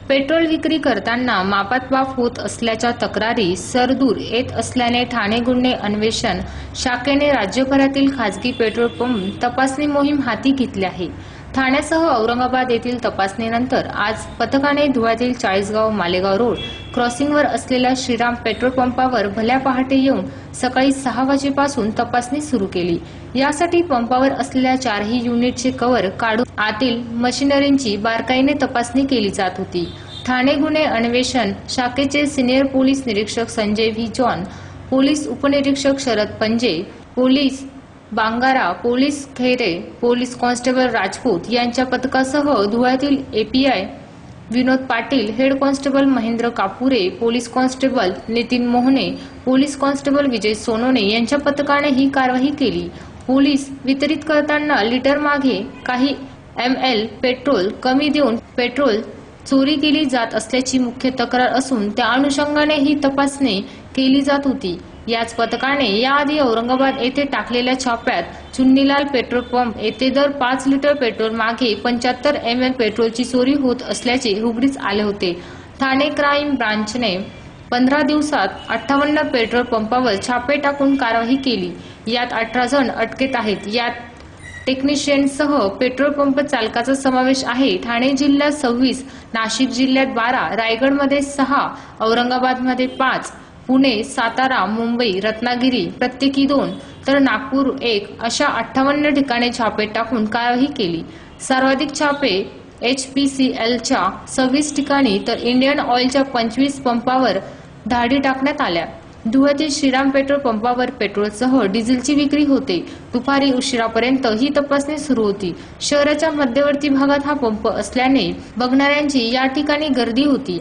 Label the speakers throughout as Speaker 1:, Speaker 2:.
Speaker 1: Petrol विक्री करताना मापात वाफ होत असल्याच्या तक्रारी सरदूर येत असल्याने ठाणे गुन्हे अन्वेषण शाखेने राज्यभरातील खासगी पेट्रोल पंप तपासणी मोहीम हाती घेतली आहे। ठाण्यासह औरंगाबाद येथील तपासणीनंतर आज पथकाने धुळ्यातील चाळीसगाव मालेगाव रोड क्रॉसिंगवर असलेल्या श्रीराम पेट्रोल पंपावर भल्या पहाटे येऊन सकाळी 6 वाजेपासून तपासणी सुरू केली। यासाठी पंपावर असलेल्या 4ही युनिटचे कव्हर काढून आतील मशिनरींची बारकाईने तपासणी केली जात होती। ठाणे गुन्हे अन्वेषण शाखेचे सिनियर पोलीस निरीक्षक संजय व्ही जॉन, पोलीस उपनिरीक्षक Sharad Panje, police Bangara, police Khaire, police constable Rajput यांच्या पथकासह धुळ्यातील API Vinod Patil, head constable Mahendra Kapure, police constable Nitin Mohane, police constable विजय सोनोने यांच्या पथकाने ही कारवाई केली। पोलीस वितरित करताना लिटर मागे काही ml पेट्रोल कमी देऊन पेट्रोल चोरी केली जात असल्याची मुख्य तक्रार असून त्या अनुषंगाने ही तपासणी केली जात होती। याच पथकाने याआधी औरंगाबाद येथे टाकलेल्या छाप्यात चुन्नीलाल पेट्रोल पंप येथे दर 5 लिटर पेट्रोल मागे 75 ml पेट्रोलची चोरी होत असल्याचे उघडीस आले होते। ठाणे क्राईम ब्रांचने 15 दिवसात 58 पेट्रोल पंपावर छापे टाकून कारवाई केली। यात 18 जण अटकेत आहेत। यात टेक्निशियनसह पेट्रोल पंप चालकाचा समावेश आहे। ठाणे जिल्ह्यात 26, नाशिक जिल्ह्यात 12, रायगडमध्ये 6, औरंगाबादमध्ये 5, पुणे, सातारा, मुंबई, रत्नागिरी प्रत्येकी 2 तर नागपूर 1 अशा 58 ठिकाणी छापे टाकून कारवाई केली। सर्वाधिक छापे HPCLच्या 26 ठिकाणी तर इंडियन ऑइलच्या 25 पंपावर धाडी टाकण्यात आल्या। धुळ्यातील श्रीराम पेट्रोल पंपावर पेट्रोलसह डिझेलची विक्री होते। दुपारी उशिरापर्यंत ही तपासणी सुरू होती। शहराच्या मध्यवर्ती भागात हा पंप असल्याने बघणाऱ्यांची या ठिकाणी गर्दी होती।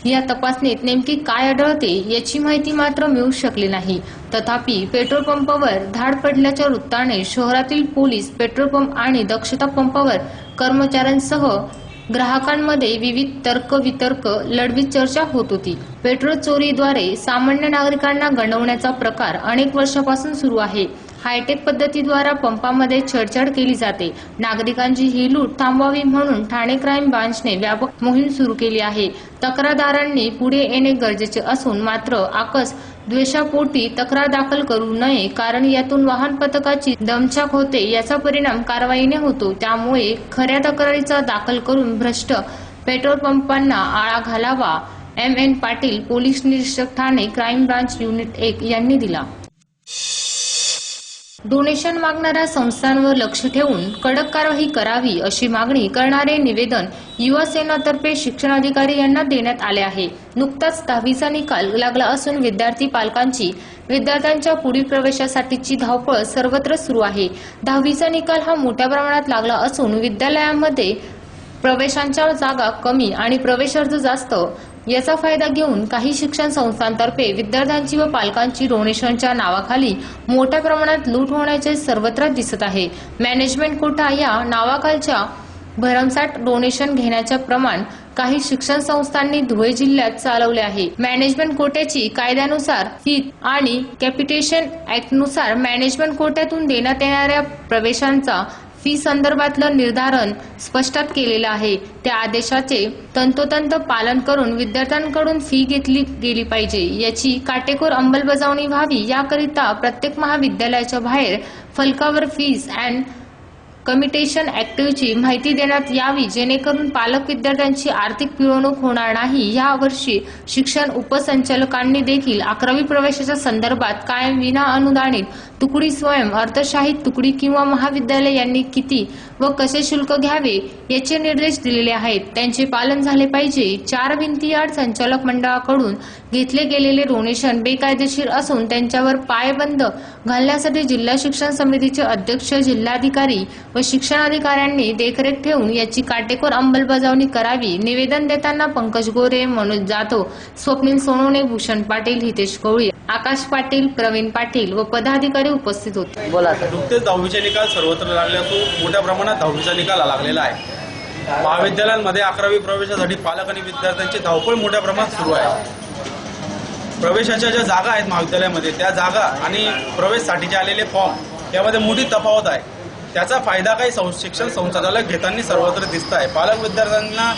Speaker 1: या तपासणीत नेमकी काय आढळते याची माहिती मात्र मिळू शकली नाही। तथापि पेट्रोल पंपावर धाड पडल्याच्या वृत्ताने शहरातील पोलीस, पेट्रोल पंप आणि दक्षता पंपावर कर्मचाऱ्यांसह ग्राहकांमध्ये विविध तर्क-वितर्क लढवीत चर्चा होत होती। पेट्रोल चोरीद्वारे सामान्य नागरिकांना गंडवण्याचा प्रकार अनेक वर्षापासून सुरू आहे। हायटेक पद्धतीद्वारे पंपामध्ये छेडछाड केली जाते। नागरिकांची ही लूट थांबवावी म्हणून ठाणे क्राईम ब्रांचने व्यापक मोहीम सुरू केली आहे। तक्रारदारांनी पुढे येणे गरजेचे असून मात्र आकस द्वेषापोटी तक्रार दाखल करू नये, कारण यातून वाहन पथकाची दमछाक होते, याचा परिणाम कारवाईने होतो। त्यामुळे खऱ्या तक्रारीचा दाखल करून भ्रष्ट पेट्रोल पंपांना आळा घालावा। MN पाटील, पोलीस निरीक्षक, ठाणे क्राईम ब्रांच युनिट 1 यांनी दिला। डोनेशन मागणाऱ्या संस्थांवर लक्ष ठेवून कडक कारवाई करावी अशी मागणी करणारे निवेदन युवा सेनातर्फे शिक्षणाधिकारी यांना देण्यात आले आहे। नुकताच 10वीचा निकाल लागला असून विद्यार्थी पालकांची विद्यार्थ्यांच्या पुढील प्रवेशासाठीची धावपळ सर्वत्र सुरू आहे। 10वीचा निकाल हा मोठ्या प्रमाणात लागला असून विद्यालयामध्ये प्रवेशांच्या जागा कमी आणि प्रवेश अर्ज जास्त। याचा फायदा घेऊन काही शिक्षण संस्थांतर्फे विद्यार्थ्यांची व पालकांची डोनेशनच्या नावाखाली मोठ्या प्रमाणात लूट होण्याचे सर्वत्र दिसत आहे। मॅनेजमेंट कोटा या नावाखालच्या भरमसाठ डोनेशन घेण्याचे प्रमाण काही शिक्षण संस्थांनी धुळे जिल्ह्यात चालवले आहे। मॅनेजमेंट कोट्याची कायद्यानुसार फी आणि कॅपिटेशन ऍक्टनुसार मॅनेजमेंट कोट्यातून देण्यात येणाऱ्या प्रवेशांचा फी संदर्भातलं निर्धारण स्पष्टात केलेलं आहे। त्या आदेशाचे तंतोतंत पालन करून विद्यार्थ्यांकडून फी घेतली गेली पाहिजे, याची काटेकोर अंमलबजावणी व्हावी। याकरिता प्रत्येक महाविद्यालयाच्या बाहेर फलकावर फीज अँड कमिटेशन ऍक्टची माहिती देण्यात यावी, जेणेकरून पालक विद्यार्थ्यांची आर्थिक पिळवणूक होणार नाही। या वर्षी शिक्षण उपसंचालकांनी देखील 11वी प्रवेशाच्या संदर्भात कायम विना अनुदानित तुकडी, स्वयं अर्थशाहित तुकडी किंवा महाविद्यालय यांनी किती व कसे शुल्क घ्यावे याचे निर्देश दिलेले आहेत, त्यांचे पालन झाले पाहिजे। 4 भिंतीआड संचालक मंडळाकडून घेतले गेलेले डोनेशन बेकायदेशीर असून त्यांच्यावर पायबंद घालण्यासाठी जिल्हा शिक्षण समितीचे अध्यक्ष, जिल्हाधिकारी व शिक्षणाधिकाऱ्यांनी देखरेख ठेवून याची काटेकोर अंमलबजावणी करावी। निवेदन देताना पंकज गोरे, मनोज जाधव, स्वप्नील सोनोने, भूषण पाटील, हितेश गवळी, आकाश पाटील, प्रवीण पाटील व पदाधिकारी उपस्थित होते।
Speaker 2: नुकतेच 10वीचे निकाल सर्वत्र लागले असून मोठ्या प्रमाणात 10वीचा निकाल लागलेला आहे। महाविद्यालयांमध्ये 11वी प्रवेशासाठी पालक आणि विद्यार्थ्यांची धावपळ मोठ्या प्रमाणात सुरू आहे। प्रवेशाच्या ज्या जागा आहेत महाविद्यालयामध्ये, त्या जागा आणि प्रवेशासाठीचे आलेले फॉर्म यामध्ये मोठी तफावत आहे। त्याचा फायदा काही शिक्षण संचालक घेताना सर्वत्र दिसत आहे। पालक विद्यार्थ्यांना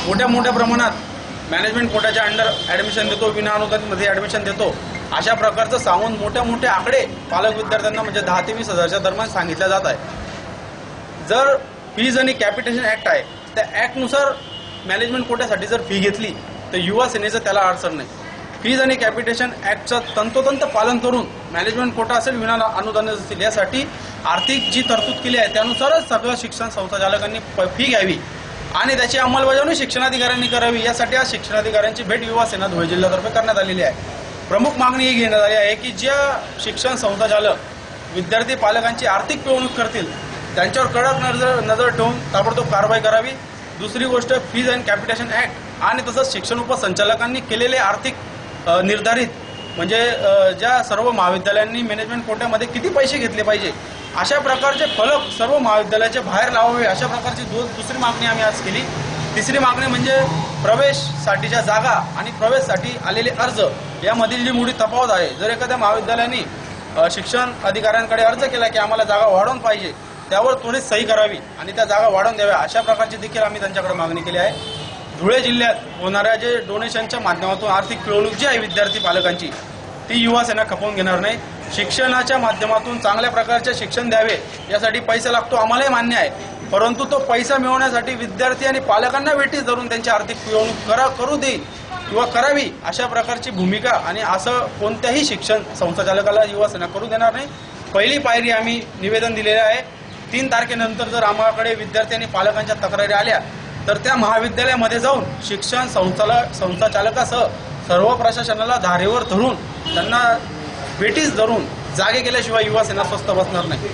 Speaker 2: मोठ्या मोठ्या प्रमाणात मॅनेजमेंट कोट्याच्या अंडर ॲडमिशन देतो, विना अनुदानितमध्ये ॲडमिशन देतो, अशा प्रकारचं सांगून मोठ्या मोठे आकडे पालक विद्यार्थ्यांना म्हणजे 10 ते 20 हजारच्या दरम्यान सांगितल्या जात आहे. जर फीज आणि कॅपिटेशन ॲक्ट आहे, त्या ॲक्टनुसार मॅनेजमेंट कोट्यासाठी जर फी घेतली तर युवा सेनेचं त्याला अडचण नाही. फीज आणि कॅपिटेशन ॲक्टचं तंतोतंत पालन करून मॅनेजमेंट कोटा असेल, विना अनुदानित असतील, यासाठी आर्थिक जी तरतूद केली आहे त्यानुसारच सगळं शिक्षण संचालकांनी फी घ्यावी आणि त्याची अंमलबजावणी शिक्षणाधिकाऱ्यांनी करावी. यासाठी आज शिक्षणाधिकाऱ्यांची भेट युवा सेना धुळे जिल्ह्यातर्फे करण्यात आलेली आहे. प्रमुख मागणी ही घेण्यात आली आहे की ज्या शिक्षण संचालक विद्यार्थी पालकांची आर्थिक पिळवणूक करतील त्यांच्यावर कडक नजर ठेवून ताबडतोब कारवाई करावी. दुसरी गोष्ट, फीज अँड कॅपिटेशन ॲक्ट आणि तसंच शिक्षण उपसंचालकांनी केलेले आर्थिक निर्धारित म्हणजे ज्या सर्व महाविद्यालयांनी मॅनेजमेंट कोट्यामध्ये किती पैसे घेतले पाहिजे अशा प्रकारचे फलक सर्व महाविद्यालयाच्या बाहेर लावावे, अशा प्रकारची दुसरी मागणी आम्ही आज केली. तिसरी मागणी म्हणजे प्रवेशसाठीच्या जागा आणि प्रवेशसाठी आलेले अर्ज यामधील जी मोठी तफावत आहे. जर एखाद्या महाविद्यालयाने शिक्षण अधिकाऱ्यांकडे अर्ज केला की आम्हाला जागा वाढवून पाहिजे, त्यावर त्वरित सही करावी आणि त्या जागा वाढवून द्याव्या, अशा प्रकारची देखील आम्ही त्यांच्याकडे मागणी केली आहे. धुळे जिल्ह्यात होणाऱ्या जे डोनेशनच्या माध्यमातून आर्थिक पिळवणूक जी आहे विद्यार्थी पालकांची, ती युवा सेना खपवून घेणार नाही. शिक्षणाच्या माध्यमातून चांगल्या प्रकारचे शिक्षण द्यावे यासाठी पैसा लागतो, आम्हालाही मान्य आहे, परंतु तो पैसा मिळवण्यासाठी विद्यार्थी आणि पालकांना वेठीस धरून त्यांची आर्थिक पिळवणूक करू देईल किंवा करावी अशा प्रकारची भूमिका आणि असं कोणत्याही शिक्षण संचालकाला युवा सेना करू देणार नाही. पहिली पायरी आम्ही निवेदन दिलेलं आहे. 3 तारखेनंतर जर आम्हाकडे विद्यार्थी आणि पालकांच्या तक्रारी आल्या तर त्या महाविद्यालयामध्ये जाऊन शिक्षण संचालकासह सर्व प्रशासनाला धारेवर धरून त्यांना वेठीस धरून जागे केल्याशिवाय युवा सेना स्वस्थ बसणार नाही.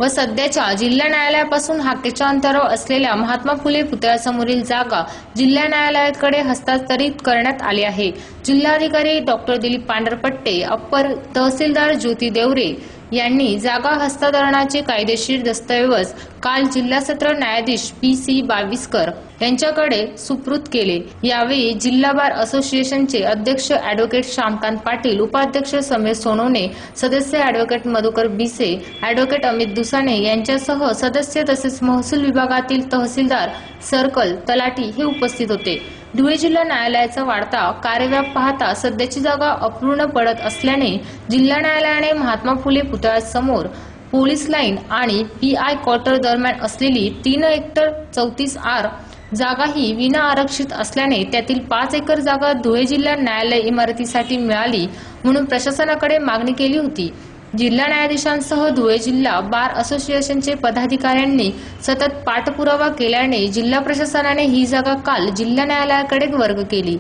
Speaker 1: व सध्याच्या जिल्हा न्यायालयापासून हाकेच्या अंतरावर असलेल्या महात्मा फुले पुतळ्यासमोरील जागा जिल्हा न्यायालयाकडे हस्तांतरित करण्यात आली आहे. जिल्हाधिकारी डॉक्टर दिलीप पांढरपट्टे, अप्पर तहसीलदार ज्योती देवरे यांनी जागा हस्तांतरणाचे कायदेशीर दस्तऐवज काल जिल्हा सत्र न्यायाधीश PC बाविस्कर यांच्याकडे सुपूर्द केले. यावेळी जिल्हा बार असोसिएशनचे अध्यक्ष ॲडव्होकेट श्यामकांत पाटील, उपाध्यक्ष समीर सोनवणे, सदस्य ॲडव्होकेट मधुकर बिसे, ॲडव्होकेट अमित दुसाने यांच्यासह सदस्य तसेच महसूल विभागातील तहसीलदार, सर्कल, तलाठी हे उपस्थित होते. धुळे जिल्हा न्यायालयाचा वाढता कार्यव्याप पाहता सध्याची जागा अपूर्ण पडत असल्याने जिल्हा न्यायालयाने महात्मा फुले पुतळ्यासमोर पोलीस लाईन आणि PI क्वार्टर दरम्यान असलेली 3 हेक्टर 34 आर जागा ही विना आरक्षित असल्याने त्यातील 5 एकर जागा धुळे जिल्हा न्यायालय इमारतीसाठी मिळाली म्हणून प्रशासनाकडे मागणी केली होती. जिल्हा न्यायाधीशांसह धुळे जिल्हा बार असोसिएशनचे पदाधिकाऱ्यांनी सतत पाठपुरावा केल्याने जिल्हा प्रशासनाने ही जागा काल जिल्हा न्यायालयाकडे वर्ग केली.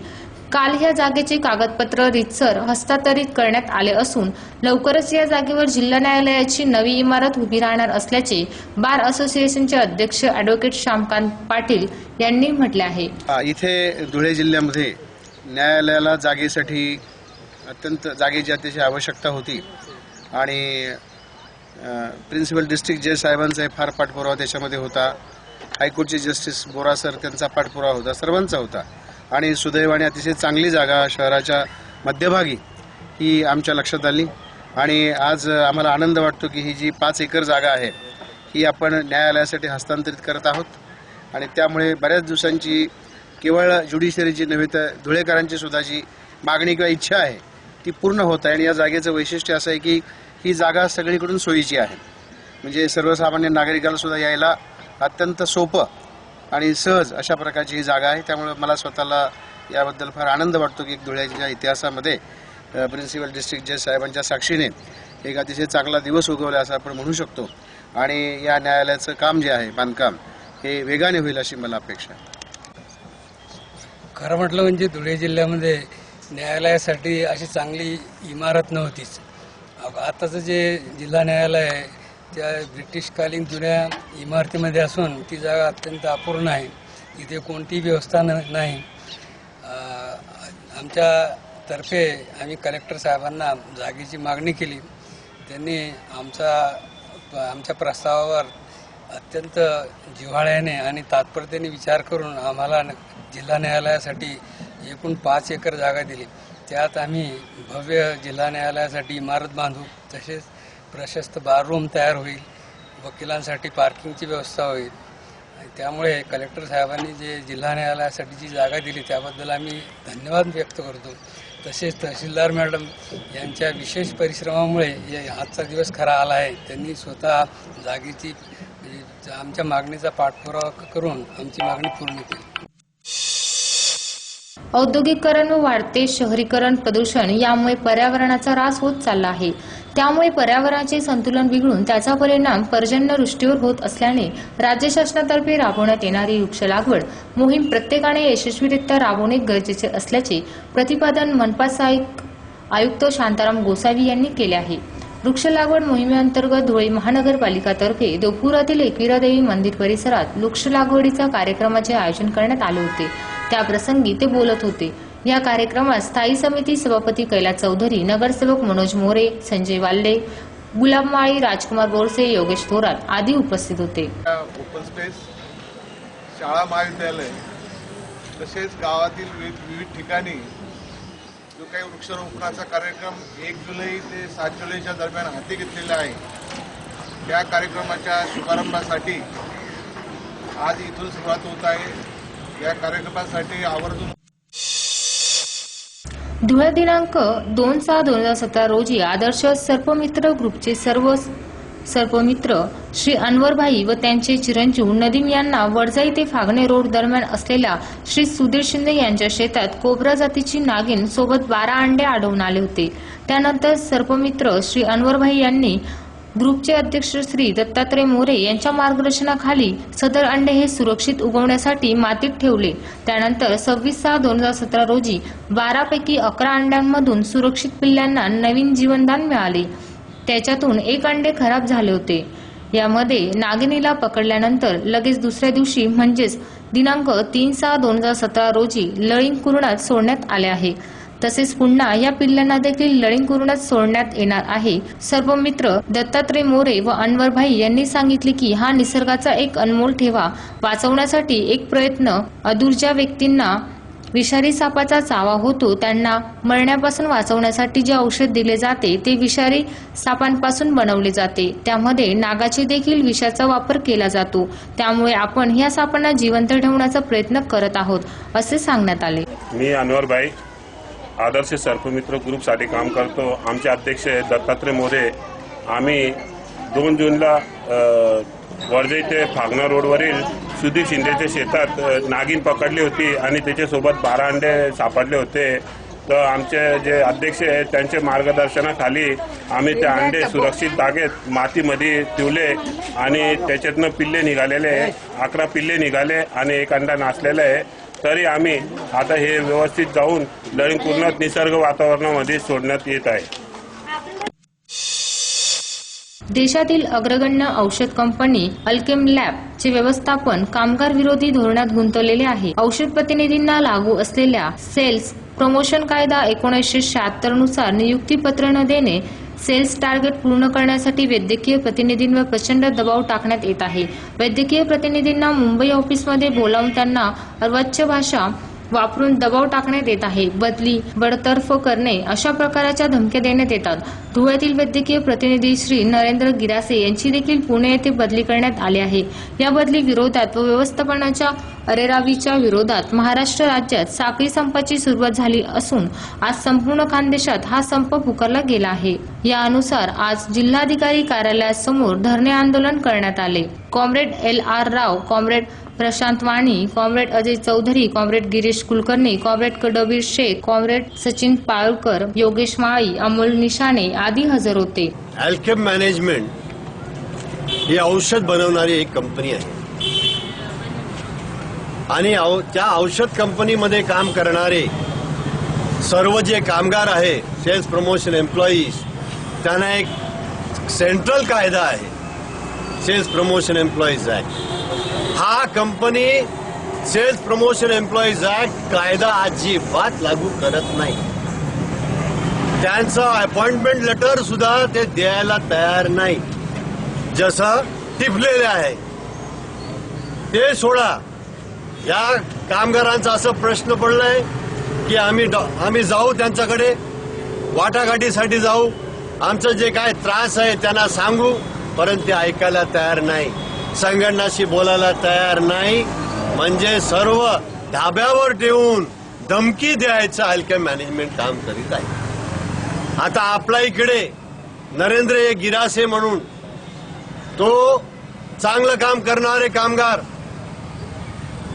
Speaker 1: काल या जागेचे कागदपत्र रीतसर हस्तांतरित करण्यात आले असून लवकरच या जागेवर जिल्हा न्यायालयाची नवी इमारत उभी राहणार असल्याचे बार असोसिएशनचे अध्यक्ष ॲडव्होकेट श्यामकांत पाटील यांनी म्हटले आहे.
Speaker 3: इथे धुळे जिल्ह्यामध्ये न्यायालयाला जागेसाठी अत्यंत जागेची अतिशय आवश्यकता होती आणि प्रिन्सिपल डिस्ट्रिक्ट जज साहेबांचा फार पाठपुरावा त्याच्यामध्ये होता. हायकोर्टचे जस्टिस बोरा सर त्यांचा पाठपुरावा होता, सर्वांचा होता आणि सुदैवाने अतिशय चांगली जागा शहराच्या मध्यभागी ही आमच्या लक्षात आली आणि आज आम्हाला आनंद वाटतो की ही जी 5 एकर जागा आहे ही आपण न्यायालयासाठी हस्तांतरित करत आहोत आणि त्यामुळे बऱ्याच दिवसांची केवळ ज्युडिशरीची नव्हे तर धुळेकरांची सुद्धा जी मागणी किंवा इच्छा आहे ती पूर्ण होत आहे. आणि या जागेचं वैशिष्ट्य असं आहे की ही जागा सगळीकडून सोयीची आहे, म्हणजे सर्वसामान्य नागरिकांना सुद्धा यायला अत्यंत सोपं आणि सहज अशा प्रकारची ही जागा आहे. त्यामुळे मला स्वतःला याबद्दल फार आनंद वाटतो की धुळ्याच्या इतिहासामध्ये प्रिन्सिपल डिस्ट्रिक्ट जज साहेबांच्या साक्षीने एक अतिशय चांगला दिवस उगवला असं आपण म्हणू शकतो आणि या न्यायालयाचं काम जे आहे बांधकाम हे वेगाने होईल अशी मला अपेक्षा आहे.
Speaker 4: खरं म्हटलं म्हणजे धुळे जिल्ह्यामध्ये न्यायालयासाठी अशी चांगली इमारत नव्हतीच. आताचं जे जिल्हा न्यायालय आहे त्या ब्रिटिशकालीन जुन्या इमारतीमध्ये असून ती जागा अत्यंत अपूर्ण आहे. तिथे कोणतीही व्यवस्था नाही. आमच्यातर्फे आम्ही कलेक्टर साहेबांना जागेची मागणी केली. त्यांनी आमच्या प्रस्तावावर अत्यंत जिव्हाळ्याने आणि तात्परतेने विचार करून आम्हाला जिल्हा न्यायालयासाठी एकूण 5 एकर जागा दिली. त्यात आम्ही भव्य जिल्हा न्यायालयासाठी इमारत बांधू, तसेच प्रशस्त बाररूम तयार होईल, वकिलांसाठी पार्किंगची व्यवस्था होईल त्यामुळे कलेक्टर साहेबांनी जे जिल्हा न्यायालयासाठी जी जागा दिली त्याबद्दल आम्ही धन्यवाद व्यक्त करतो. तसेच तहसीलदार मॅडम यांच्या विशेष परिश्रमामुळे आजचा दिवस खरा आला आहे. त्यांनी स्वतः जागेची आमच्या मागणीचा पाठपुरावा करून आमची मागणी पूर्ण केली.
Speaker 1: औद्योगिकीकरण व वाढते शहरीकरण, प्रदूषण यामुळे पर्यावरणाचा ऱ्हास होत चालला आहे. त्यामुळे पर्यावरणाचे संतुलन बिघडून त्याचा परिणाम पर्जन्यवृष्टीवर होत असल्याने राज्य शासनातर्फे राबवण्यात येणारी वृक्ष लागवड मोहीम प्रत्येकाने यशस्वीरित्या राबवणे गरजेचे असल्याचे प्रतिपादन मनपा सहाय्यक आयुक्त शांताराम गोसावी यांनी केले आहे. वृक्ष लागवड मोहिमेअंतर्गत धुळे महानगरपालिकातर्फे देवपुरातील एकविरा देवी मंदिर परिसरात वृक्ष लागवडीचा कार्यक्रमाचे आयोजन करण्यात आले होते. त्याप्रसंगी ते बोलत होते. या कार्यक्रमात स्थायी समिती सभापती कैलास चौधरी, नगरसेवक मनोज मोरे, संजय वाल्डे, गुलाब माळी, राजकुमार बोरसे, योगेश थोरात आदी उपस्थित होते.
Speaker 5: ओपन स्पेस, शाळा, महाविद्यालय तसेच गावातील विविध ठिकाणी जो काही वृक्षारोपणाचा कार्यक्रम 1 जुलै ते 7 जुलैच्या दरम्यान हाती घेतलेला आहे, त्या कार्यक्रमाच्या शुभारंभासाठी आज इथून सुरुवात होत आहे. या कार्यक्रमासाठी आवर्जून
Speaker 1: धुळे दिनांक 2/6/2017 रोजी आदर्श सर्पमित्र ग्रुपचे सर्व सर्पमित्र श्री अनवरभाई व त्यांचे चिरंजीव नदीम यांना वडजाई ते फागणे रोड दरम्यान असलेल्या श्री सुधीर शिंदे यांच्या शेतात कोब्रा जातीची नागिन सोबत 12 अंडे आढळून आले होते. त्यानंतर सर्पमित्र श्री अनवरभाई यांनी ग्रुपचे अध्यक्ष श्री दत्तात्रय मोरे यांच्या मार्गदर्शनाखाली सदर अंडे हे सुरक्षित उगवण्यासाठी मातीत ठेवले. त्यानंतर 26/6/2017 रोजी 12 पैकी 11 अंड्यांमधून सुरक्षित पिल्लांना नवीन जीवनदान मिळाले. त्याच्यातून 1 अंडे खराब झाले होते. यामध्ये नागिनीला पकडल्यानंतर लगेच दुसऱ्या दिवशी म्हणजेच दिनांक 3/6/2017 रोजी लळिंग कुरणात सोडण्यात आले आहे. तसेच पुन्हा या पिल्लांना देखील लळिंग कुरणात सोडण्यात येणार आहे. सर्पमित्र दत्तात्रय मोरे व अनवरभाई यांनी सांगितले की हा निसर्गाचा एक अनमोल ठेवा वाचवण्यासाठी एक प्रयत्न. अदूर ज्या व्यक्तींना विषारी सापाचा चावा होतो त्यांना मरण्यापासून वाचवण्यासाठी जे औषध दिले जाते ते विषारी सापांपासून बनवले जाते. त्यामध्ये नागाचे देखील विषाचा वापर केला जातो. त्यामुळे आपण ह्या सापांना जिवंत ठेवण्याचा प्रयत्न करत आहोत असे सांगण्यात आले.
Speaker 6: मी अनवरभाई आदर्श सर्पमित्र ग्रुपसाठी काम करतो. आमचे अध्यक्ष दत्तात्रय मोरे. आम्ही 2 जूनला वडजाई ते फागणा रोडवरील सुधीर शिंदेच्या शेतात नागिन पकडली होती आणि त्याच्यासोबत 12 अंडे सापडले होते. तर आमचे जे अध्यक्ष आहेत त्यांच्या मार्गदर्शनाखाली आम्ही ते अंडे सुरक्षित जागेत मातीमध्ये ठेवले आणि त्याच्यातनं पिल्ले निघालेले 11 पिल्ले निघाले आणि 1 अंडा नासलेला आहे. तरी आम्ही आता हे व्यवस्थित जाऊन लळिंग कुरणात निसर्ग वातावरणामध्ये सोडण्यात येत आहे.
Speaker 1: देशातील अग्रगण्य औषध कंपनी अल्केम लॅबचे व्यवस्थापन कामगार विरोधी धोरणात गुंतलेले आहे. औषध प्रतिनिधींना लागू असलेल्या सेल्स प्रमोशन कायदा 1976 नुसार नियुक्तीपत्र न देणे, सेल्स टार्गेट पूर्ण करण्यासाठी वैद्यकीय प्रतिनिधींवर प्रचंड दबाव टाकण्यात येत आहे. वैद्यकीय प्रतिनिधींना मुंबई ऑफिसमध्ये बोलावून त्यांना अर्वाच्य भाषा वापरून दबाव टाकण्यात येत आहे. बदली, बडतर्फ करणे अशा प्रकारच्या धमक्या देण्यात येतात. धुळ्यातील वैद्यकीय प्रतिनिधी श्री नरेंद्र गिरासे यांची देखील पुणे येथे बदली करण्यात आली आहे. या बदली विरोधात व व्यवस्थापनाच्या अरेरावीच्या विरोधात महाराष्ट्र राज्यात साखळी संपाची सुरुवात झाली असून आज संपूर्ण खानदेशात हा संप पुकारला गेला आहे. या अनुसार आज जिल्हाधिकारी कार्यालयासमोर धरणे आंदोलन करण्यात आले. Comrade LR Rao, comrade Prashant Wani, comrade Ajay Chaudhari, comrade Girish Kulkarni, comrade Kadbir Shaikh, comrade Sachin Palkar, Yogesh Mali, Amol Nishane आदी हजर होते.
Speaker 7: अल्केम मॅनेजमेंट ही औषध बनवणारी एक कंपनी आहे आणि त्या औषध कंपनीमध्ये काम करणारे सर्व जे कामगार आहे, सेल्स प्रमोशन एम्प्लॉईज, त्यांना एक सेंट्रल कायदा आहे, सेल्स प्रमोशन एम्प्लॉईज ऍक्ट. हा company sales promotion employees act कायदा अजिबात लागू करत नाही. त्यांचं अपॉइंटमेंट लेटर सुद्धा ते द्यायला तयार नाही, जसं टिपलेले आहे. ते सोडा. या कामगारांचा असं प्रश्न पडलाय की आम्ही जाऊ त्यांच्याकडे, वाटाघाटीसाठी जाऊ, आमचं जे काय त्रास आहे त्यांना सांगू, परंतु ते ऐकायला तयार नाही. संघटनाशी बोलायला तयार नाही, म्हणजे सर्व धाब्यावर ठेवून धमकी द्यायचं अल्केम मॅनेजमेंट काम करीत आहे. आता आपल्या इकडे नरेंद्र गिरासे म्हणून तो चांगलं काम करणारे कामगार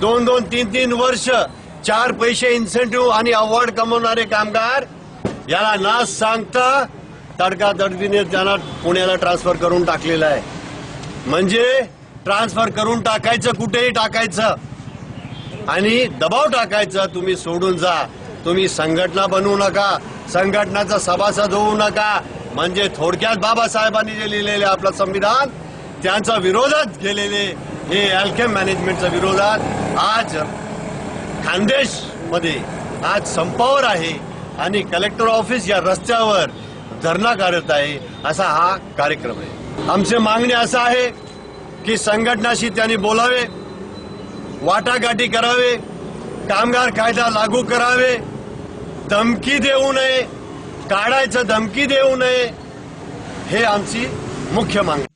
Speaker 7: 2-2, 3-3 वर्ष 4 पैसे इन्सेंटिव्ह आणि अवॉर्ड कमवणारे कामगार याला ना सांगता तडकातडकीने त्यांना पुण्याला ट्रान्सफर करून टाकलेलं आहे. म्हणजे ट्रान्सफर करून टाकायचं, कुठेही टाकायचं आणि दबाव टाकायचा, तुम्ही सोडून जा, तुम्ही संघटना बनवू नका, संघटनाचा सभासद होऊ नका. म्हणजे थोडक्यात बाबासाहेबांनी जे लिहिलेले आपलं संविधान त्यांच्या विरोधात गेलेले हे अल्केम मॅनेजमेंटच्या विरोधात आज खानदेश मध्ये आज संपावर आहे आणि कलेक्टर ऑफिस या रस्त्यावर धरणा काढत आहे. असा हा कार्यक्रम आहे. आमची मागणी असं आहे की संघटनाशी त्यांनी बोलावे, वाटाघाटी करावे, कामगार कायदा लागू करावे, धमकी देऊ नये, काढायचं धमकी देऊ नये, हे आमची मुख्य मागणी.